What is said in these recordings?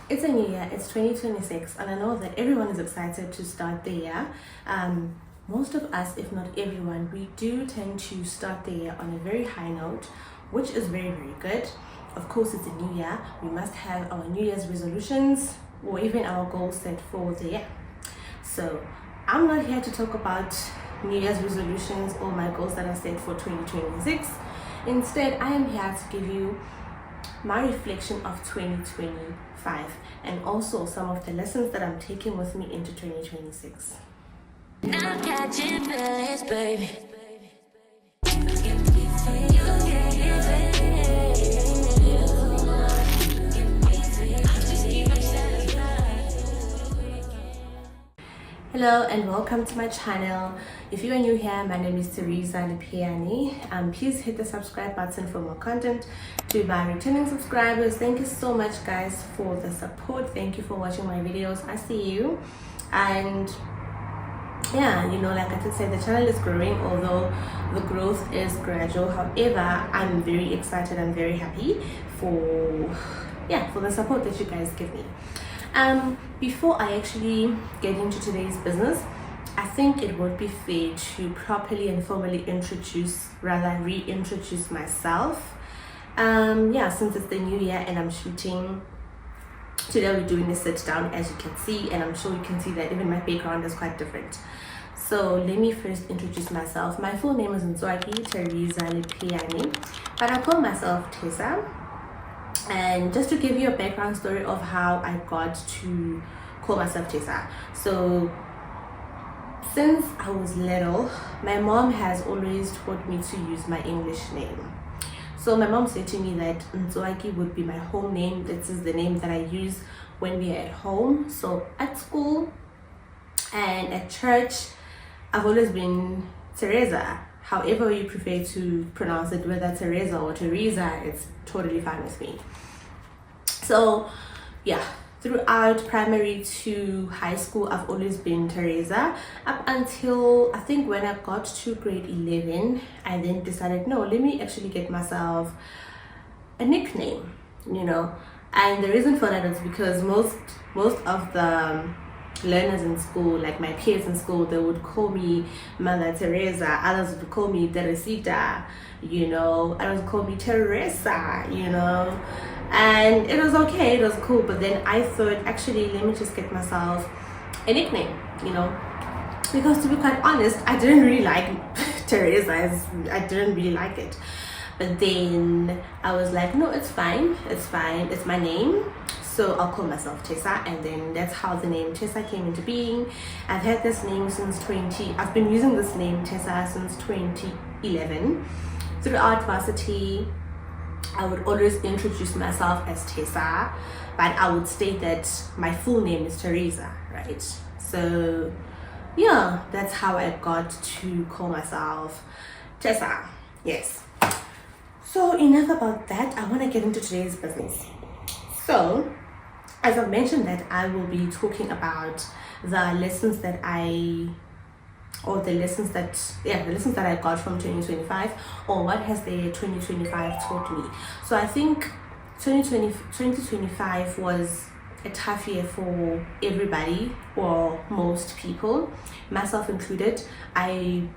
It's a new year, it's 2026, and I know that everyone is excited to start the year. Most of us, if not everyone, we do tend to start the year on a very high note, which is very, very good. Of course, it's a new year. We must have our New Year's resolutions or even our goals set for the year. So I'm not here to talk about New Year's resolutions or my goals that are set for 2026. Instead, I am here to give you my reflection of 2025 and also some of the lessons that I'm taking with me into 2026. Now catching feelings, baby. Hello and welcome to my channel. If you are new here, my name is Teresa Lipiani. Please hit the subscribe button for more content. To my returning subscribers, thank you so much guys for the support. Thank you for watching my videos. I see you. And yeah, like I did say, the channel is growing, although the growth is gradual. However, I'm very excited and very happy for the support that you guys give me. Before I actually get into today's business, I think it would be fair to properly and formally reintroduce myself. Since it's the new year and I'm shooting today, we're doing a sit down, as you can see, and I'm sure you can see that even my background is quite different. So let me first introduce myself. My full name is Nzwaki Teresa Lipiani, but I call myself Tessa. And just to give you a background story of how I got to call myself Tessa. So since I was little, my mom has always taught me to use my English name. So my mom said to me that Nzwaki would be my home name. This is the name that I use when we are at home. So at school and at church, I've always been Teresa. However you prefer to pronounce it, whether Teresa or Teresa, it's totally fine with me. So yeah, throughout primary to high school, I've always been Teresa up until I think when I got to grade 11. I then decided, no, let me actually get myself a nickname, and the reason for that is because most of the learners in school, like my peers in school, they would call me Mother Teresa, others would call me Teresita, others would call me Teresa, and it was okay, it was cool. But then I thought, actually, let me just get myself a nickname, because to be quite honest, I didn't really like Teresa. I didn't really like it. But then I was like, no, it's fine, it's my name, so I'll call myself Tessa. And then that's how the name Tessa came into being. I've had this name I've been using this name Tessa since 2011. Throughout varsity, I would always introduce myself as Tessa, but I would state that my full name is Teresa, right? So yeah, that's how I got to call myself Tessa. Yes. So enough about that. I want to get into today's business. So as I've mentioned, that I will be talking about the lessons that I got from 2025, or what has the 2025 taught me. So I think 2025 was a tough year for everybody, or most people, myself included. I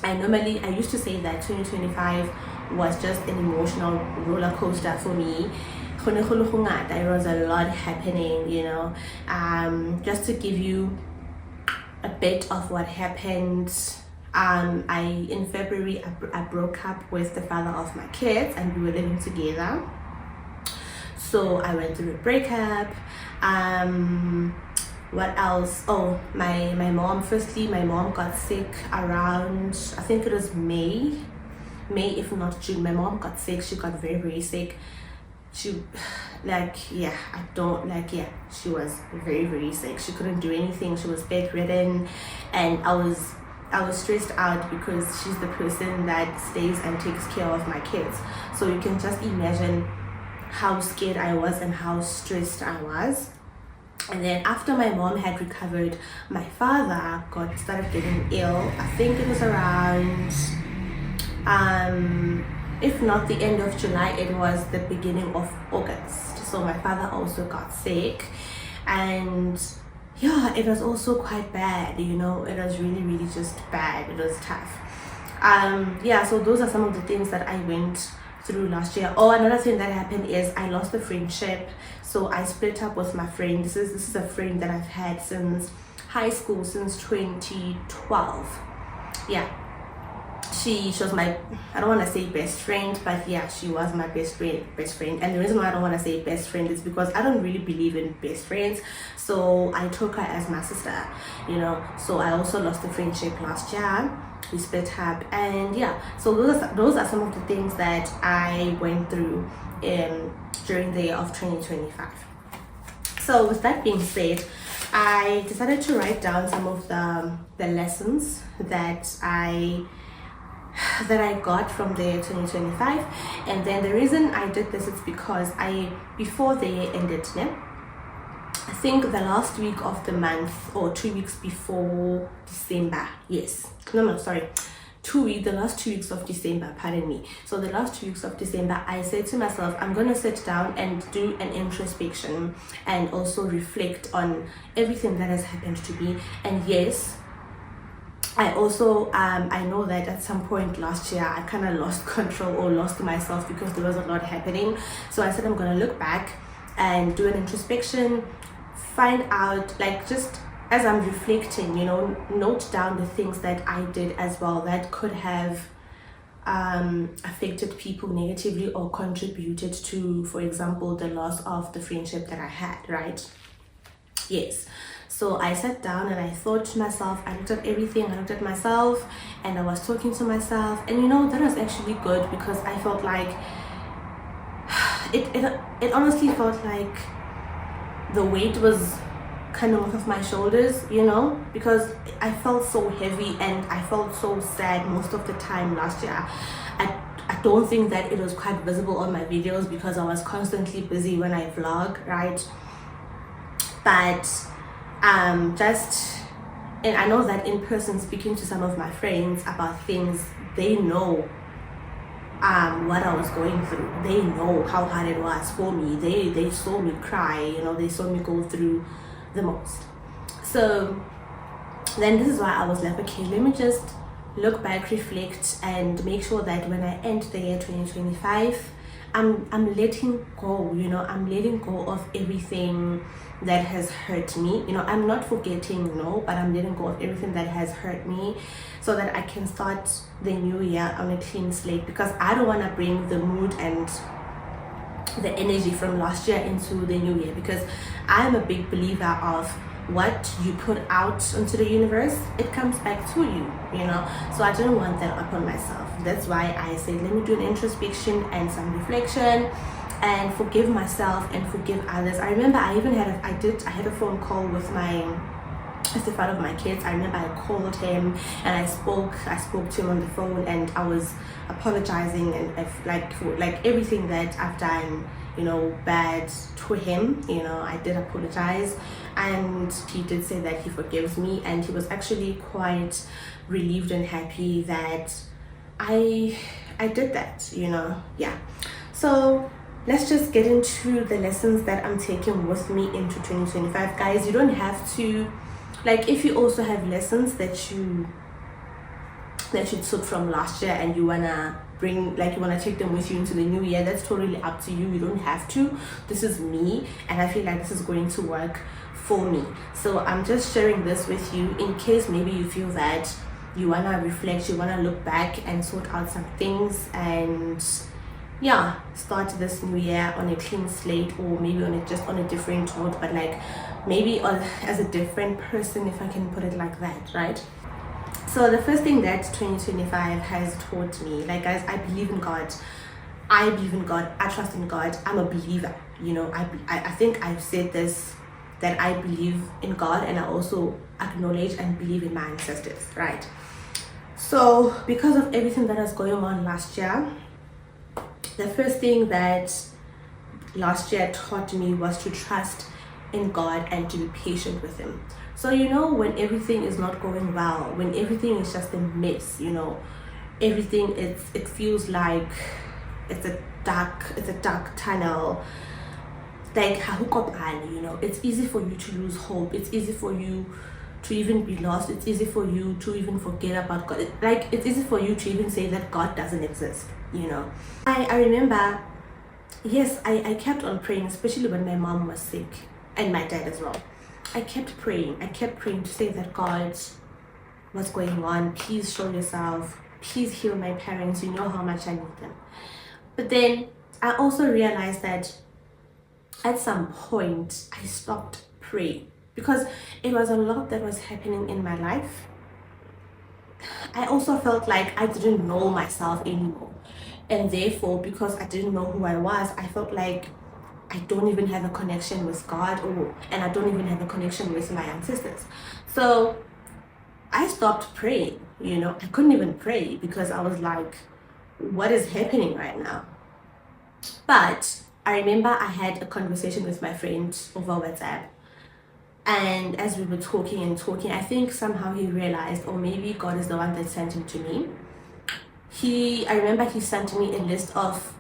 used to say that 2025 was just an emotional roller coaster for me. There was a lot happening, just to give you a bit of what happened. In February, I broke up with the father of my kids, and we were living together. So I went through a breakup. What else? Oh, my mom. Firstly, my mom got sick around, I think it was May if not June. My mom got sick. She got very, very sick. She was very, very sick. She couldn't do anything. She was bedridden, and I was stressed out because she's the person that stays and takes care of my kids. So you can just imagine how scared I was and how stressed I was. And then after my mom had recovered, my father started getting ill. I think it was around if not the end of July, it was the beginning of August. So my father also got sick, and yeah, it was also quite bad, you know. It was really, really just bad. It was tough. Yeah, so those are some of the things that I went through last year. Oh, another thing that happened is I lost the friendship. So I split up with my friend. This is a friend that I've had since high school, since 2012. Yeah, she was my, I don't want to say best friend, but yeah, she was my best friend. And the reason why I don't want to say best friend is because I don't really believe in best friends, so I took her as my sister, you know. So I also lost the friendship last year. We split up, and yeah, so those are some of the things that I went through during the year of 2025. So with that being said, I decided to write down some of the lessons that I got from the year 2025. And then the reason I did this is because before the year ended, yeah, I think the last week of the month, or 2 weeks before December, yes, no, sorry, the last 2 weeks of December, pardon me. So the last 2 weeks of December, I said to myself, I'm gonna sit down and do an introspection and also reflect on everything that has happened to me. And yes, I also I know that at some point last year I kind of lost control or lost myself because there was a lot happening. So I said I'm gonna look back and do an introspection, find out, like, just as I'm reflecting, you know, note down the things that I did as well that could have affected people negatively or contributed to, for example, the loss of the friendship that I had, right? Yes. So I sat down and I thought to myself, I looked at everything, I looked at myself, and I was talking to myself. And you know, that was actually good because I felt like it honestly felt like the weight was kind of off my shoulders, you know, because I felt so heavy and I felt so sad most of the time last year. I don't think that it was quite visible on my videos because I was constantly busy when I vlog, right? But and I know that in person, speaking to some of my friends about things, they know what I was going through. They know how hard it was for me. They saw me cry, you know, they saw me go through the most. So then this is why I was like, okay, let me just look back, reflect, and make sure that when I end the year 2025, I'm letting go, you know, I'm letting go of everything that has hurt me. You know, I'm not forgetting, no, but I'm letting go of everything that has hurt me so that I can start the new year on a clean slate, because I don't want to bring the mood and the energy from last year into the new year, because I'm a big believer of what you put out into the universe, it comes back to you, you know. So I didn't want that upon myself. That's why I said, let me do an introspection and some reflection and forgive myself and forgive others. I remember I even had I had a phone call with the father of my kids. I remember I called him and I spoke to him on the phone, and I was apologizing and for everything that I've done, you know, bad to him. You know, I did apologize, and he did say that he forgives me, and he was actually quite relieved and happy that I did that, you know. Yeah, so let's just get into the lessons that I'm taking with me into 2025. Guys, you don't have to, like, if you also have lessons that you took from last year and you wanna bring, like, you wanna take them with you into the new year, that's totally up to you. You don't have to. This is me, and I feel like this is going to work for me. So I'm just sharing this with you in case maybe you feel that you wanna reflect, you wanna look back and sort out some things, and yeah, start this new year on a clean slate, or maybe just on a different note, but like maybe as a different person, if I can put it like that, right? So the first thing that 2025 has taught me, like, guys, I believe in God. I believe in God. I trust in God. I'm a believer. You know, I think I've said this, that I believe in God, and I also acknowledge and believe in my ancestors, right? So because of everything that was going on last year, the first thing that last year taught me was to trust in God and to be patient with Him. So, you know, when everything is not going well, when everything is just a mess, you know, everything, it feels like it's a dark tunnel. like you know, it's easy for you to lose hope. It's easy for you to even be lost. It's easy for you to even forget about God. Like, it's easy for you to even say that God doesn't exist, you know. I remember, yes, I kept on praying, especially when my mom was sick and my dad as well. I kept praying. I kept praying to say that, God, what's going on? Please show yourself. Please heal my parents. You know how much I need them. But then I also realized that at some point I stopped praying because it was a lot that was happening in my life. I also felt like I didn't know myself anymore. And therefore, because I didn't know who I was, I felt like I don't even have a connection with God, and I don't even have a connection with my ancestors. So I stopped praying, you know. I couldn't even pray because I was like, what is happening right now? But I remember I had a conversation with my friend over WhatsApp. And as we were talking and talking, I think somehow he realized, or maybe God is the one that sent him to me. I remember he sent me a list of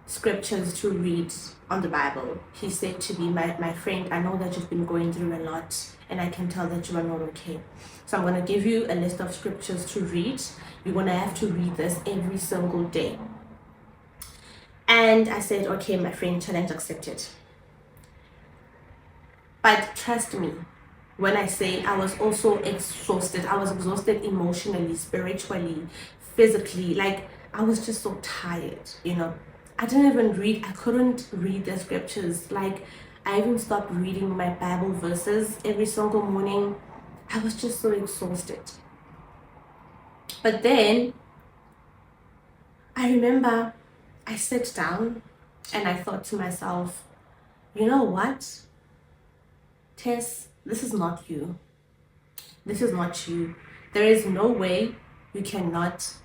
scriptures to read on the Bible. He said to me, my friend, I know that you've been going through a lot and I can tell that you are not okay. So I'm going to give you a list of scriptures to read. You're going to have to read this every single day. And I said, okay, my friend, challenge accepted. But trust me, when I say I was also exhausted, I was exhausted emotionally, spiritually, physically. Like, I was just so tired, you know. I couldn't read the scriptures. Like, I even stopped reading my Bible verses every single morning. I was just so exhausted. But then I remember I sat down and I thought to myself, you know what, Tess, this is not you. This is not you. There is no way you cannot,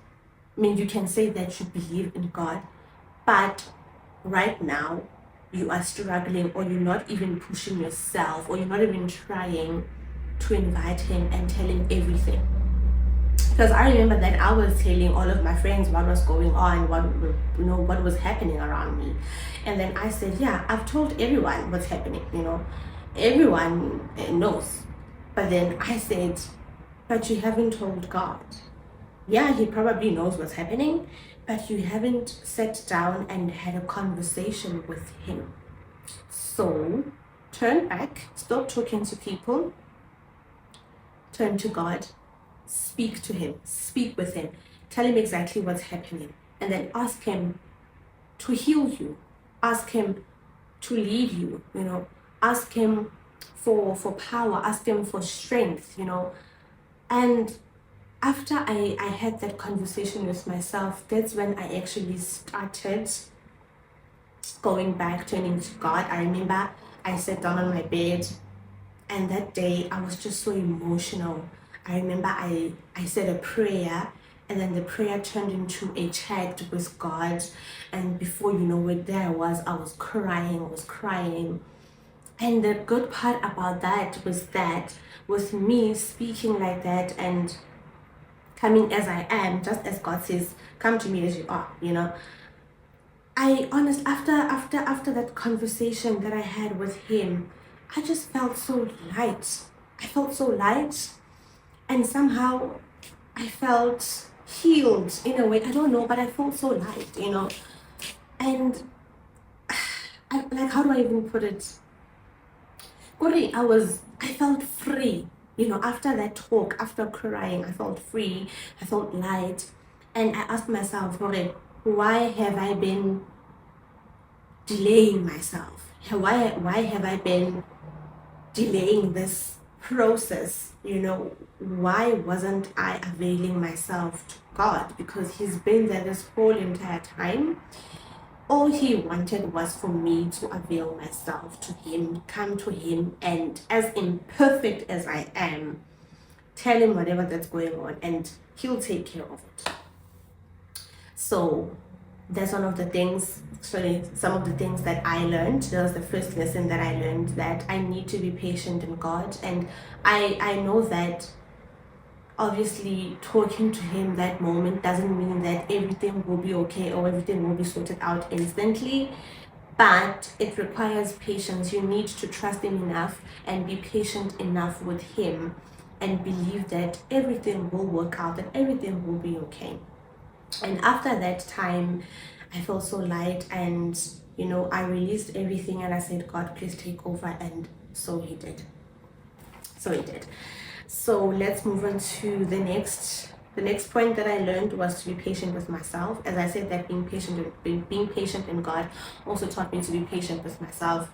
you can say that you believe in God, but right now you are struggling, or you're not even pushing yourself, or you're not even trying to invite him and tell him everything. Because I remember that I was telling all of my friends what was going on, what was happening around me. And then I said, yeah, I've told everyone what's happening, you know. Everyone knows. But then I said, but you haven't told God. Yeah, he probably knows what's happening, but you haven't sat down and had a conversation with him. So turn back, stop talking to people, turn to God, speak to him, speak with him, tell him exactly what's happening, and then ask him to heal you, ask him to lead you, you know, ask him for power, ask him for strength, you know. And after I had that conversation with myself, that's when I actually started going back, turning to God. I remember I sat down on my bed, and that day I was just so emotional. I remember I said a prayer, and then the prayer turned into a chat with God. And before you know it, there I was crying. And the good part about that was that with me speaking like that and coming as I am, just as God says, come to me as you are, you know. I honestly, after that conversation that I had with him, I just felt so light. I felt so light, and somehow I felt healed in a way. I don't know, but I felt so light, you know. And like, how do I even put it? I felt free, you know. After that talk, after crying, I felt free, I felt light. And I asked myself, why have I been delaying myself? Why have I been delaying this process? You know, why wasn't I availing myself to God? Because he's been there this whole entire time. All he wanted was for me to avail myself to him, come to him, and as imperfect as I am, tell him whatever that's going on, and he'll take care of it. So that's one of the things, some of the things that I learned. That was the first lesson that I learned, that I need to be patient in God. And I know that obviously talking to him that moment doesn't mean that everything will be okay or everything will be sorted out instantly. but it requires patience. You need to trust him enough and be patient enough with him and believe that everything will work out and everything will be okay. And after that time, I felt so light, and I released everything and I said, God, please take over. And so he did. So let's move on to the next point that I learned was to be patient with myself. As I said, that being patient in God also taught me to be patient with myself.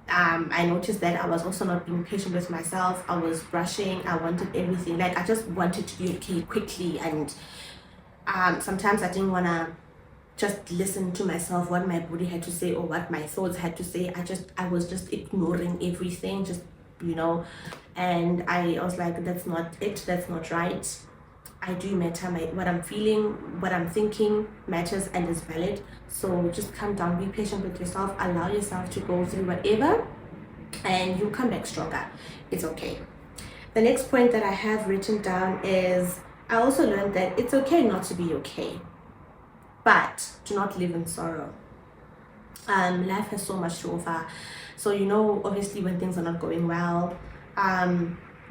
I noticed that I was also not being patient with myself. I was rushing. I wanted everything. Like, I just wanted to be okay quickly. And sometimes I didn't want to just listen to myself, what my body had to say or what my thoughts had to say. I was just ignoring everything, and I was like, that's not it, that's not right. I do matter. What I'm feeling, what I'm thinking matters and is valid. So just calm down, be patient with yourself, allow yourself to go through whatever, and you'll come back stronger. It's okay. The next point that I have written down is, I also learned that it's okay not to be okay, but do not live in sorrow. Life has so much to offer. So obviously when things are not going well,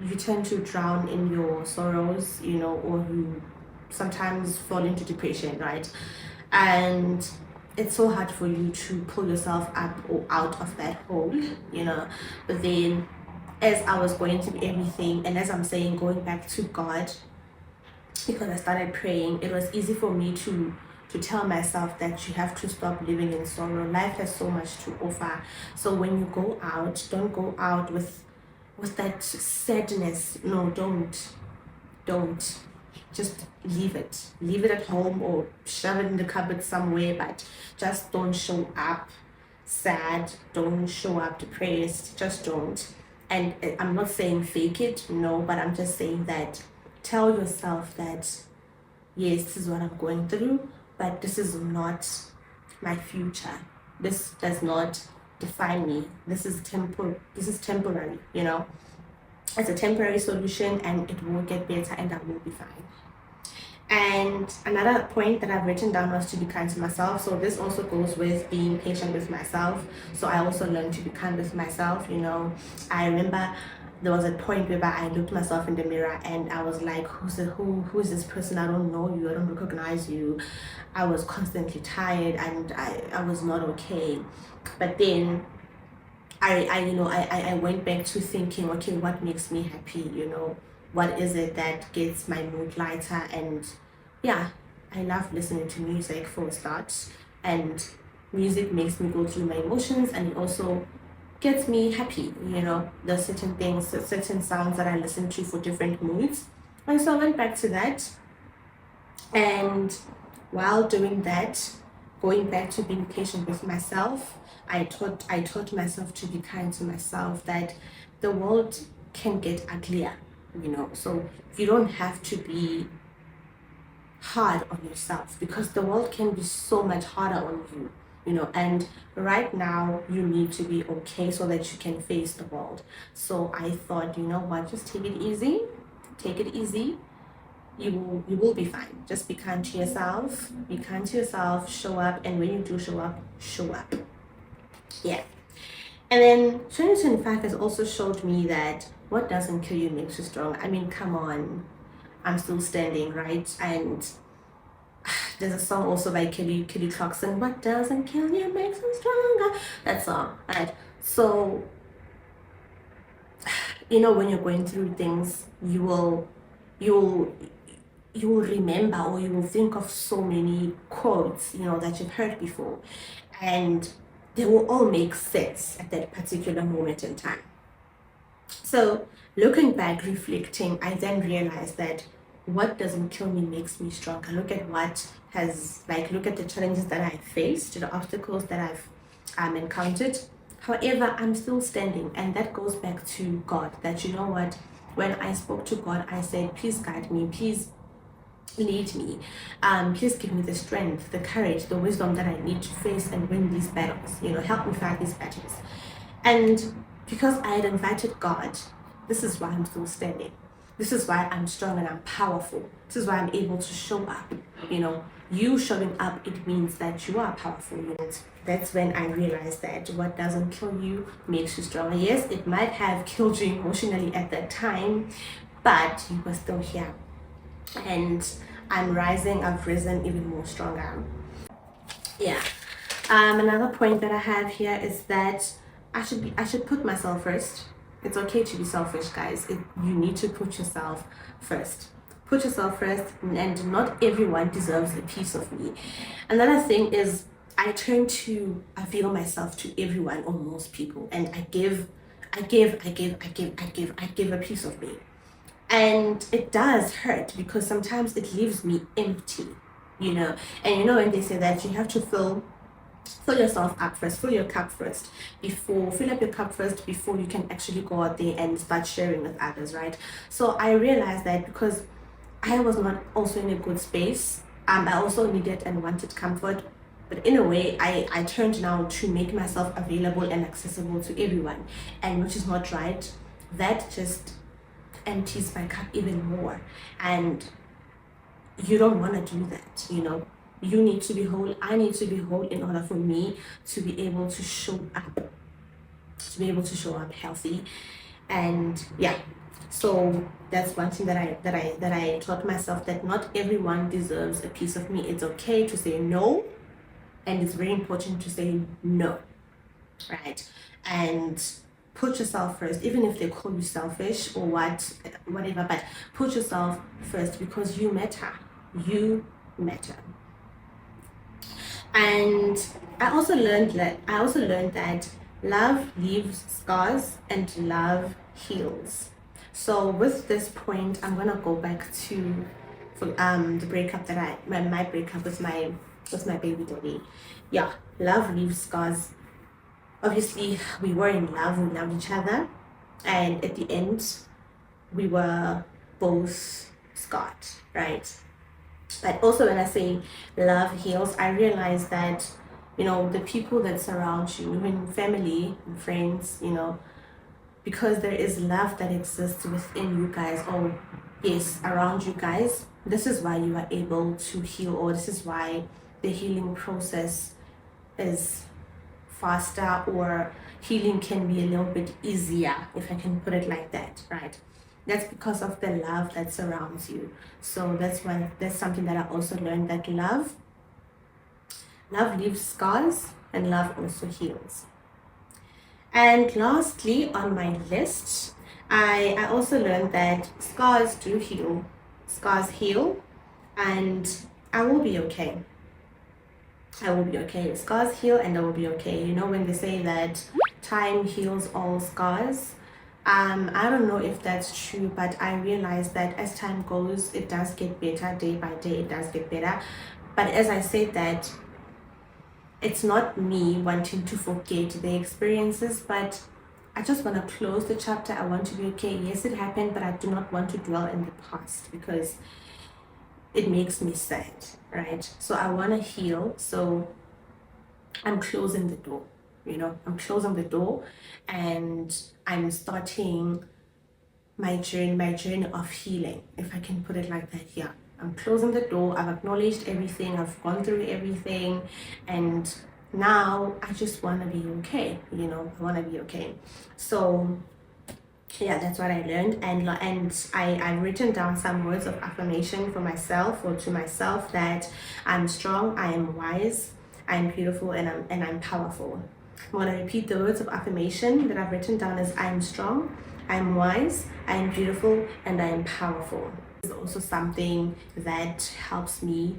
you tend to drown in your sorrows, or you sometimes fall into depression, right? And it's so hard for you to pull yourself up or out of that hole, But then, as I was going through everything, and as I'm saying, going back to God, because I started praying, it was easy for me to tell myself that you have to stop living in sorrow. Life has so much to offer. So when you go out, don't go out with that sadness. No, don't. Just leave it at home or shove it in the cupboard somewhere, but just don't show up sad, don't show up depressed, just don't. And I'm not saying fake it, no, but I'm just saying that tell yourself that yes, this is what I'm going through, but this is not my future. This does not define me. This is temporary, It's a temporary solution, and it will get better, and I will be fine. And another point that I've written down was to be kind to myself. So this also goes with being patient with myself. So I also learned to be kind with myself. I remember there was a point where I looked myself in the mirror and I was like, who is this person? I don't know you. I don't recognize you. I was constantly tired and I was not okay. But then I went back to thinking, okay, what makes me happy? What is it that gets my mood lighter? And yeah, I love listening to music for a start, and music makes me go through my emotions, and it also gets me happy. There's certain things, certain sounds that I listen to for different moods. And so I went back to that, and while doing that, going back to being patient with myself, I taught myself to be kind to myself, that the world can get uglier, so you don't have to be hard on yourself, because the world can be so much harder on you, and right now you need to be okay so that you can face the world. So I thought, what, just take it easy, you will be fine. Just be kind to yourself, show up, and when you do show up. Yeah. And then 2025 has also showed me that what doesn't kill you makes you strong. I mean, come on, I'm still standing, right? And there's a song also by Kelly Clarkson, what doesn't kill you makes you stronger. That song, right? So, when you're going through things, you will remember, or you will think of so many quotes, that you've heard before, and they will all make sense at that particular moment in time. So looking back, reflecting, I then realized that what doesn't kill me makes me stronger. Look at the challenges that I faced, the obstacles that I've encountered. However, I'm still standing, and that goes back to God, that what, when I spoke to God, I said, please guide me, please lead me, please give me the strength, the courage, the wisdom that I need to face and win these battles, help me fight these battles. And because I had invited God, this is why I'm still standing. This is why I'm strong and I'm powerful. This is why I'm able to show up. You know, you showing up, it means that you are powerful. And that's when I realized that what doesn't kill you makes you stronger. Yes, it might have killed you emotionally at that time, but you were still here. And I'm rising, I've risen even more stronger. Yeah. Another point that I have here is that I should put myself first. It's okay to be selfish, guys. You need to put yourself first. Put yourself first, and not everyone deserves a piece of me. Another thing is I turn to avail myself to everyone or most people, and I give a piece of me. And it does hurt because sometimes it leaves me empty, you know. And you know when they say that you have to fill yourself up first, fill your cup first fill up your cup first before you can actually go out there and start sharing with others, right? So I realized that because I was not also in a good space, I also needed and wanted comfort, but in a way I turned now to make myself available and accessible to everyone, and which is not right. That just empties my cup even more, and you don't want to do that, you know. You need to be whole, I need to be whole in order for me to be able to show up healthy. And yeah, so that's one thing that I taught myself, that not everyone deserves a piece of me. It's okay to say no, and it's very important to say no, right? And put yourself first, even if they call you selfish or whatever, but put yourself first because you matter. You matter. And I also learned that love leaves scars and love heals. So with this point, I'm gonna go back to the breakup that my breakup with my baby daddy. Yeah, love leaves scars. Obviously, we were in love, we loved each other, and at the end, we were both scarred, right? But also when I say love heals, I realize that, you know, the people that surround you, even family and friends, you know, because there is love that exists within you guys, or yes, around you guys, this is why you are able to heal, or this is why the healing process is faster, or healing can be a little bit easier, if I can put it like that, right? That's because of the love that surrounds you. So that's something that I also learned, that love leaves scars and love also heals. And lastly on my list, I also learned that scars do heal. Scars heal, and I will be okay. I will be okay. Scars heal and I will be okay. You know, when they say that time heals all scars, I don't know if that's true, but I realize that as time goes, it does get better. Day by day, it does get better. But as I said that, it's not me wanting to forget the experiences, but I just want to close the chapter. I want to be okay. Yes, it happened, but I do not want to dwell in the past because it makes me sad, right? So I want to heal. So I'm closing the door, you know, I'm closing the door, and I'm starting my journey of healing, if I can put it like that. Yeah, I'm closing the door. I've acknowledged everything, I've gone through everything, and now I just want to be okay, you know. I want to be okay. So yeah, that's what I learned. And I've written down some words of affirmation for myself, or to myself, that I'm strong, I am wise, I'm beautiful, and I'm powerful. I'm going to repeat the words of affirmation that I've written down as: I'm strong, I'm wise, I'm beautiful, and I'm powerful. It's also something that helps me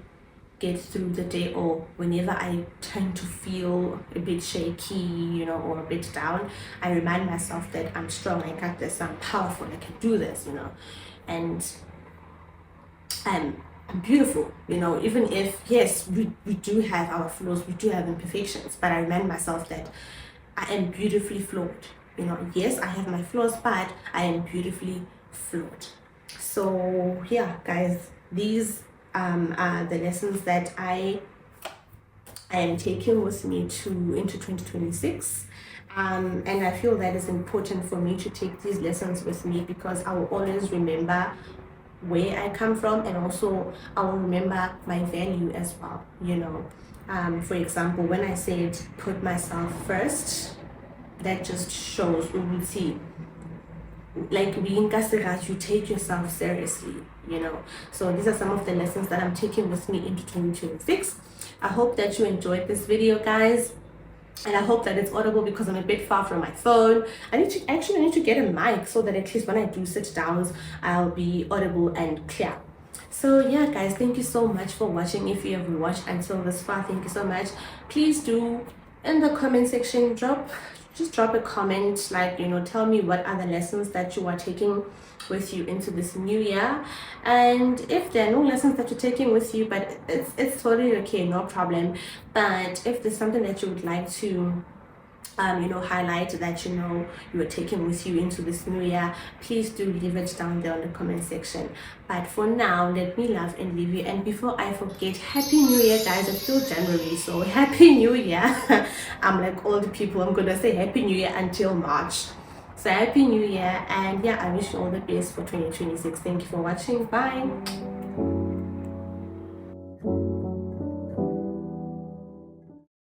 get through the day, or whenever I tend to feel a bit shaky, you know, or a bit down, I remind myself that I'm strong, I got this, I'm powerful, I can do this, you know. And I'm beautiful, you know, even if, yes, we do have our flaws, we do have imperfections, but I remind myself that I am beautifully flawed, you know. Yes, I have my flaws, but I am beautifully flawed. So yeah, guys, these are the lessons that I am taking with me into 2026. And I feel that is important for me to take these lessons with me, because I will always remember where I come from, and also I will remember my value as well, you know. For example, when I said put myself first, that just shows Ubuti, like being Kasirat, you take yourself seriously, you know. So these are some of the lessons that I'm taking with me into 2026. I hope that you enjoyed this video, guys. And I hope that it's audible, because I'm a bit far from my phone. I need to get a mic, so that at least when I do sit downs, I'll be audible and clear. So yeah, guys, thank you so much for watching. If you have watched until this far, thank you so much. Please do, in the comment section, just drop a comment, like, you know, tell me what are the lessons that you are taking with you into this new year. And if there are no lessons that you're taking with you, but it's totally okay, no problem. But if there's something that you would like to you know, highlight, that you know you are taking with you into this new year, please do leave it down there in the comment section. But for now, let me love and leave you. And before I forget, happy new year, guys. It's still January, so happy new year. I'm like all the people, I'm gonna say happy new year until March. So happy new year, and yeah, I wish you all the best for 2026. Thank you for watching. Bye.